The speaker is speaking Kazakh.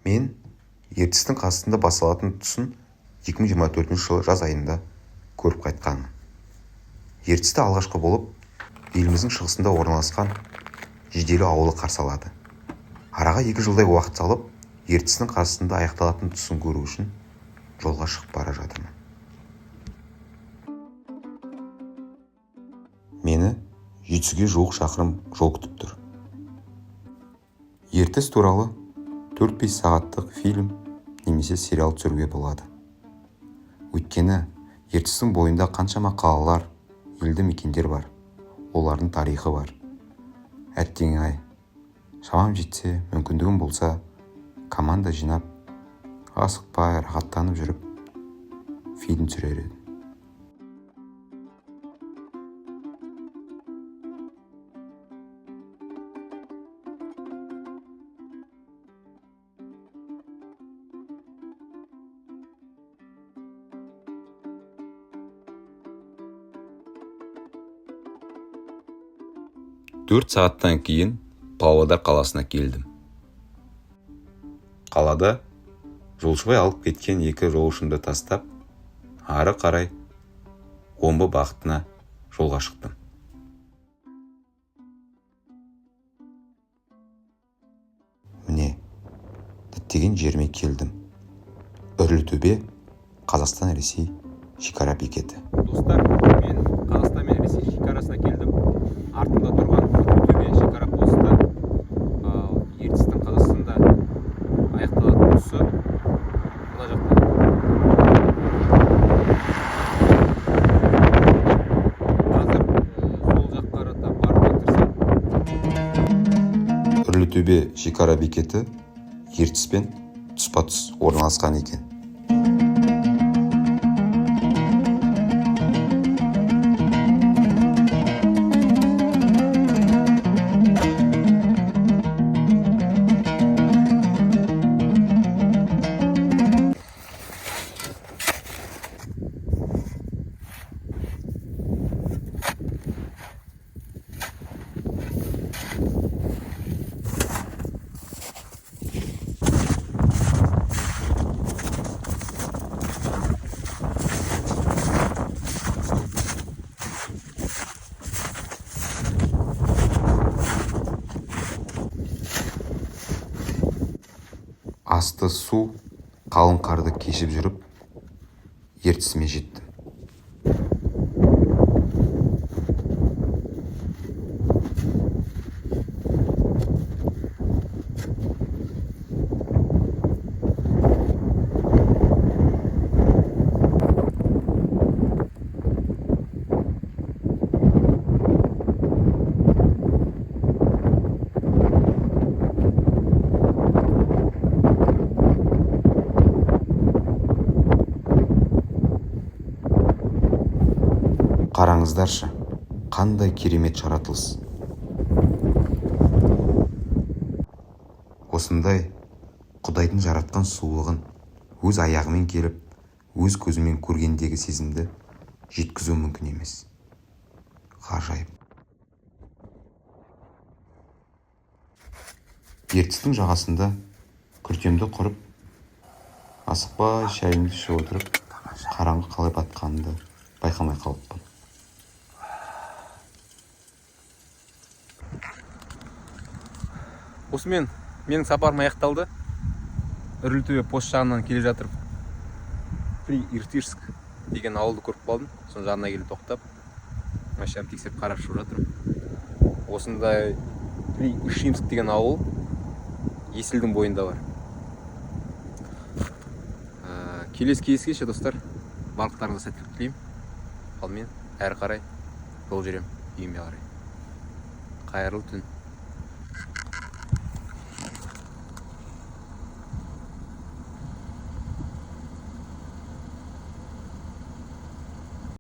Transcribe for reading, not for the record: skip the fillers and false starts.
Мен ертістің қасында басталатын тұсын 2024 жылы жаз айында көріп қайтқанмын. Ертісті алғашқы болып еліміздің шығысында орналасқан Жиделі ауылы қарсы алады. Араға 2 жылдай уақыт салып, ертістің қасында аяқталатын тұсын көру үшін жолға шығып бара жатырмын. Мені 700-ге жуық шақырым жол күтіп тұр. Ертіс туралы 4-5 сағаттық фильм немесе сериал түсіруге болады. Өйткені ертістің бойында қаншама қалалар, елді мекендер бар. Олардың тарихы бар. Әттең-ай, шамам жетсе, мүмкіндігім болса, команда жинап, асықпай, рахаттанып жүріп, фильм түсірер едім. Төрт сағаттан кейін Павлодар қаласына келдім. Қалада жолшыбай алып кеткен 2 жолаушымды тастап, ары қарай Омбы бағытына жолға шықтым. Міне, діттеген жеріме келдім. Үрлітөбе, Қазақстан-Ресей шекара бекеті. Достар, мен Қазақстан мен Ресей шекарасына келдім. Артында тұрған Үрлітөбе шекара посты ертістің қазақстанда аяқталатын тұсы мына жақта. Қазір сол жақ қарата баруға тырысамын. Үрлітөбе шекара бекеті ертіспен тұспа-тұс орналасқан екен. Асты су, қалың қарды кешіп жүріп, ертісіме жеттім. Қараңыздаршы, қандай керемет жаратылыс. Осындай Құдайдың жаратқан сұлулығын өз аяғымен келіп, өз көзімен көргендегі сезімді жеткізу мүмкін емес. Ғажайып. Ертістің жағасында күртемді құрып, асықпай шайымды ішіп отырып, қараңғы қалай батқанымды байқамай қалыппын. Осымен менің сапарым аяқталды. Үрлітөбе пост жағынан келе жатырып, При-Иртышск деген ауылды көріп қалдым. Соның жағына келіп тоқтап, машинамды тексеріп қарап шығып жатырмын. Осындай При-Иртышск деген ауыл Есілдің бойында бар. Келесі кездескенше достар, барлықтарыңызға сәттілік тілеймін. Ал мен әрі қарай жол жүремін үйіме қарай. Қайырлы түн.